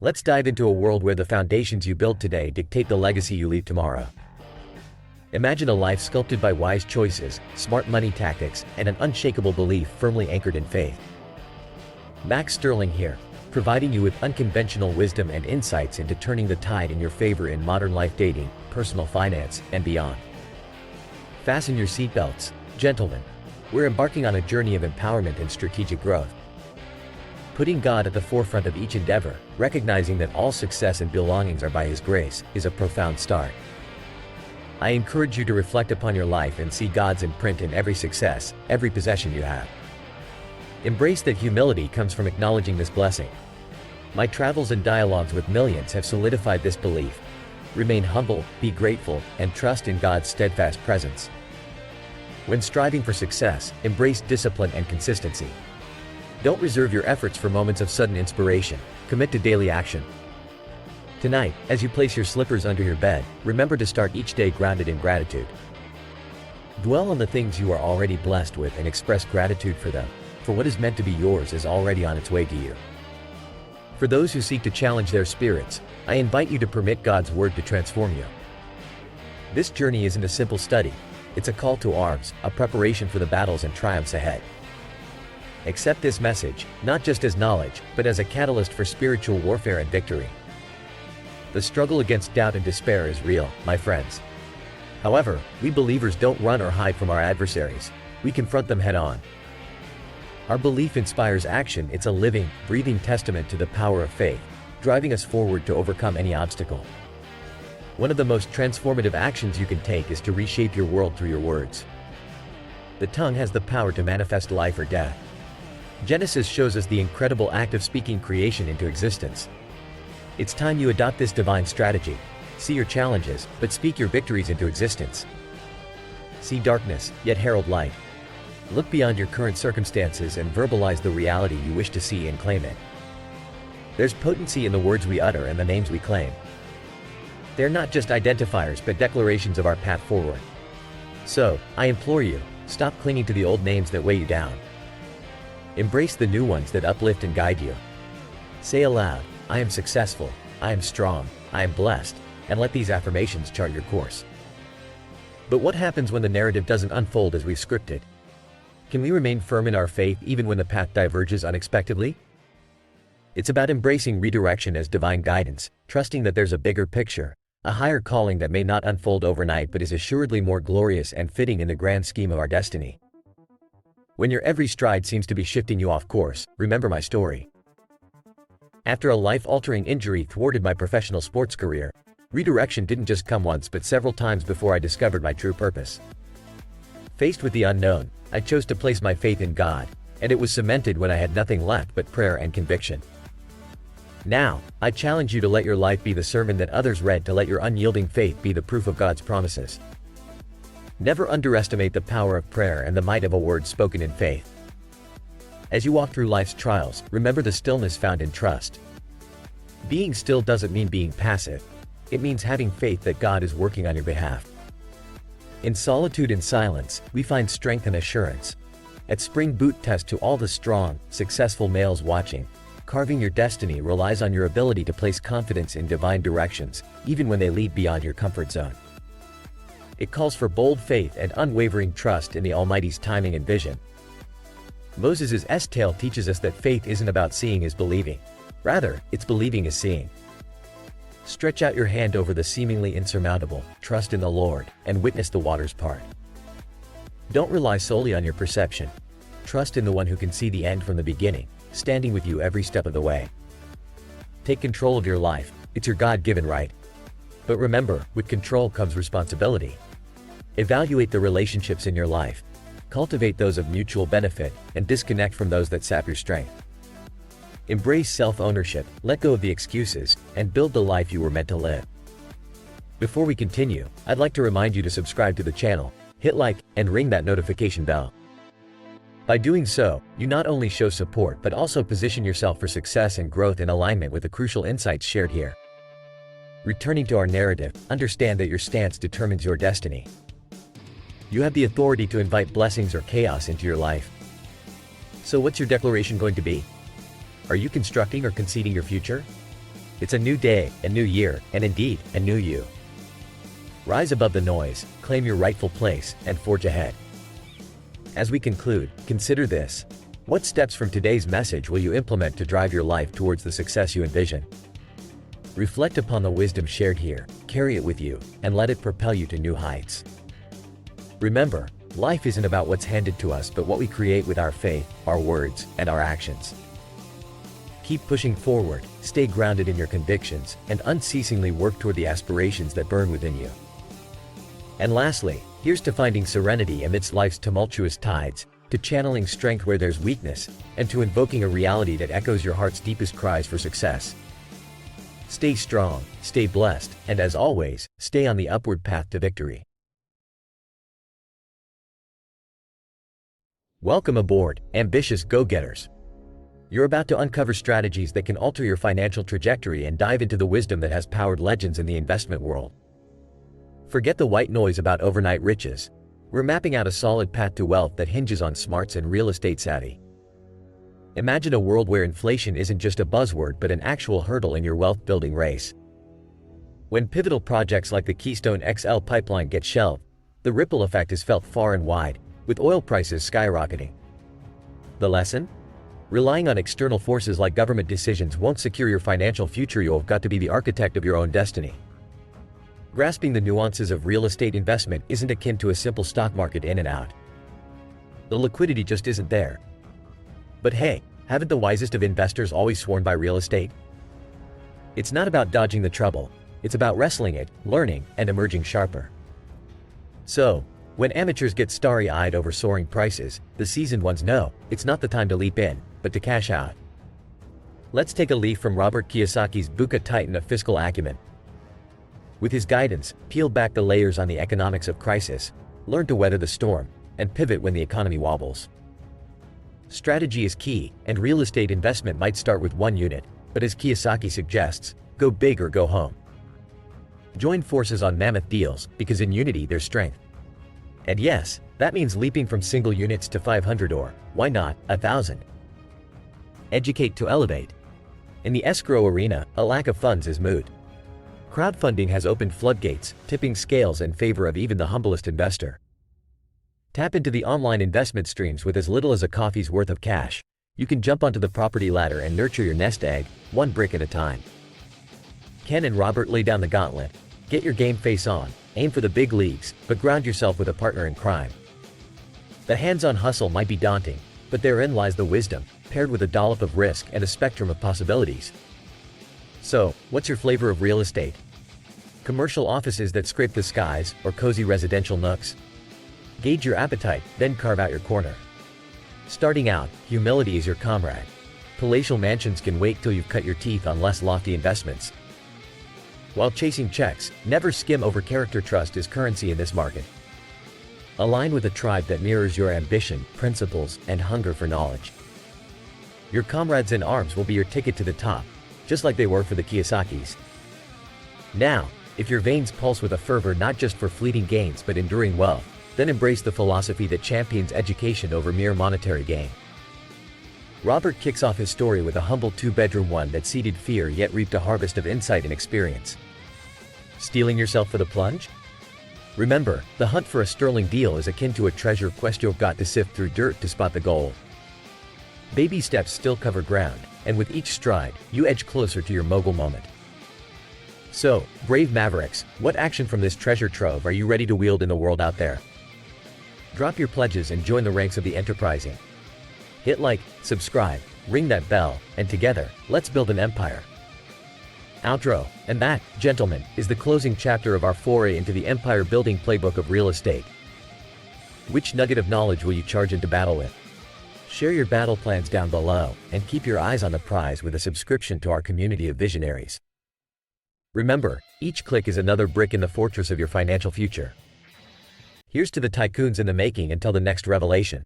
Let's dive into a world where the foundations you build today dictate the legacy you leave tomorrow. Imagine a life sculpted by wise choices, smart money tactics, and an unshakable belief firmly anchored in faith. Max Sterling here, providing you with unconventional wisdom and insights into turning the tide in your favor in modern life dating, personal finance, and beyond. Fasten your seatbelts, gentlemen. We're embarking on a journey of empowerment and strategic growth. Putting God at the forefront of each endeavor, recognizing that all success and belongings are by His grace, is a profound start. I encourage you to reflect upon your life and see God's imprint in every success, every possession you have. Embrace that humility comes from acknowledging this blessing. My travels and dialogues with millions have solidified this belief. Remain humble, be grateful, and trust in God's steadfast presence. When striving for success, embrace discipline and consistency. Don't reserve your efforts for moments of sudden inspiration. Commit to daily action. Tonight, as you place your slippers under your bed, remember to start each day grounded in gratitude. Dwell on the things you are already blessed with and express gratitude for them, for what is meant to be yours is already on its way to you. For those who seek to challenge their spirits, I invite you to permit God's Word to transform you. This journey isn't a simple study, it's a call to arms, a preparation for the battles and triumphs ahead. Accept this message, not just as knowledge, but as a catalyst for spiritual warfare and victory. The struggle against doubt and despair is real, my friends. However, we believers don't run or hide from our adversaries. We confront them head on. Our belief inspires action. It's a living, breathing testament to the power of faith, driving us forward to overcome any obstacle. One of the most transformative actions you can take is to reshape your world through your words. The tongue has the power to manifest life or death. Genesis shows us the incredible act of speaking creation into existence. It's time you adopt this divine strategy. See your challenges, but speak your victories into existence. See darkness, yet herald light. Look beyond your current circumstances and verbalize the reality you wish to see and claim it. There's potency in the words we utter and the names we claim. They're not just identifiers but declarations of our path forward. So, I implore you, stop clinging to the old names that weigh you down. Embrace the new ones that uplift and guide you. Say aloud, I am successful, I am strong, I am blessed, and let these affirmations chart your course. But what happens when the narrative doesn't unfold as we've scripted? Can we remain firm in our faith even when the path diverges unexpectedly? It's about embracing redirection as divine guidance, trusting that there's a bigger picture, a higher calling that may not unfold overnight but is assuredly more glorious and fitting in the grand scheme of our destiny. When your every stride seems to be shifting you off course, remember my story. After a life-altering injury thwarted my professional sports career, redirection didn't just come once but several times before I discovered my true purpose. Faced with the unknown, I chose to place my faith in God, and it was cemented when I had nothing left but prayer and conviction. Now, I challenge you to let your life be the sermon that others read, to let your unyielding faith be the proof of God's promises. Never underestimate the power of prayer and the might of a word spoken in faith. As you walk through life's trials, remember the stillness found in trust. Being still doesn't mean being passive. It means having faith that God is working on your behalf. In solitude and silence, we find strength and assurance. At Spring Boot Test, to all the strong, successful males watching, carving your destiny relies on your ability to place confidence in divine directions, even when they lead beyond your comfort zone. It calls for bold faith and unwavering trust in the Almighty's timing and vision. Moses' tale teaches us that faith isn't about seeing is believing. Rather, it's believing is seeing. Stretch out your hand over the seemingly insurmountable, trust in the Lord, and witness the waters part. Don't rely solely on your perception. Trust in the one who can see the end from the beginning, standing with you every step of the way. Take control of your life. It's your God-given right. But remember, with control comes responsibility. Evaluate the relationships in your life. Cultivate those of mutual benefit, and disconnect from those that sap your strength. Embrace self-ownership, let go of the excuses, and build the life you were meant to live. Before we continue, I'd like to remind you to subscribe to the channel, hit like, and ring that notification bell. By doing so, you not only show support but also position yourself for success and growth in alignment with the crucial insights shared here. Returning to our narrative, understand that your stance determines your destiny. You have the authority to invite blessings or chaos into your life. So what's your declaration going to be? Are you constructing or conceding your future? It's a new day, a new year, and indeed, a new you. Rise above the noise, claim your rightful place, and forge ahead. As we conclude, consider this. What steps from today's message will you implement to drive your life towards the success you envision? Reflect upon the wisdom shared here, carry it with you, and let it propel you to new heights. Remember, life isn't about what's handed to us but what we create with our faith, our words, and our actions. Keep pushing forward, stay grounded in your convictions, and unceasingly work toward the aspirations that burn within you. And lastly, here's to finding serenity amidst life's tumultuous tides, to channeling strength where there's weakness, and to invoking a reality that echoes your heart's deepest cries for success. Stay strong, stay blessed, and as always, stay on the upward path to victory. Welcome aboard, ambitious go-getters. You're about to uncover strategies that can alter your financial trajectory and dive into the wisdom that has powered legends in the investment world. Forget the white noise about overnight riches. We're mapping out a solid path to wealth that hinges on smarts and real estate savvy. Imagine a world where inflation isn't just a buzzword but an actual hurdle in your wealth-building race. When pivotal projects like the Keystone XL pipeline get shelved, the ripple effect is felt far and wide, with oil prices skyrocketing. The lesson? Relying on external forces like government decisions won't secure your financial future. You've got to be the architect of your own destiny. Grasping the nuances of real estate investment isn't akin to a simple stock market in and out. The liquidity just isn't there. But hey, haven't the wisest of investors always sworn by real estate? It's not about dodging the trouble, it's about wrestling it, learning, and emerging sharper. So, when amateurs get starry-eyed over soaring prices, the seasoned ones know it's not the time to leap in, but to cash out. Let's take a leaf from Robert Kiyosaki's Buka Titan of Fiscal Acumen. With his guidance, peel back the layers on the economics of crisis, learn to weather the storm, and pivot when the economy wobbles. Strategy is key, and real estate investment might start with one unit, but as Kiyosaki suggests, go big or go home. Join forces on mammoth deals, because in unity there's strength. And yes, that means leaping from single units to 500 or, why not, 1,000. Educate to elevate. In the escrow arena, a lack of funds is moot. Crowdfunding has opened floodgates, tipping scales in favor of even the humblest investor. Tap into the online investment streams with as little as a coffee's worth of cash. You can jump onto the property ladder and nurture your nest egg, one brick at a time. Ken and Robert lay down the gauntlet. Get your game face on, aim for the big leagues, but ground yourself with a partner in crime. The hands-on hustle might be daunting, but therein lies the wisdom, paired with a dollop of risk and a spectrum of possibilities. So, what's your flavor of real estate? Commercial offices that scrape the skies, or cozy residential nooks? Gauge your appetite, then carve out your corner. Starting out, humility is your comrade. Palatial mansions can wait till you've cut your teeth on less lofty investments. While chasing checks, never skim over character. Trust is currency in this market. Align with a tribe that mirrors your ambition, principles, and hunger for knowledge. Your comrades in arms will be your ticket to the top, just like they were for the Kiyosakis. Now, if your veins pulse with a fervor not just for fleeting gains but enduring wealth, then embrace the philosophy that champions education over mere monetary gain. Robert kicks off his story with a humble two-bedroom one that seeded fear yet reaped a harvest of insight and experience. Steeling yourself for the plunge? Remember, the hunt for a sterling deal is akin to a treasure quest. You've got to sift through dirt to spot the gold. Baby steps still cover ground, and with each stride, you edge closer to your mogul moment. So, brave mavericks, what action from this treasure trove are you ready to wield in the world out there? Drop your pledges and join the ranks of the enterprising. Hit like, subscribe, ring that bell, and together, let's build an empire. Outro, and that, gentlemen, is the closing chapter of our foray into the empire-building playbook of real estate. Which nugget of knowledge will you charge into battle with? Share your battle plans down below, and keep your eyes on the prize with a subscription to our community of visionaries. Remember, each click is another brick in the fortress of your financial future. Here's to the tycoons in the making until the next revelation.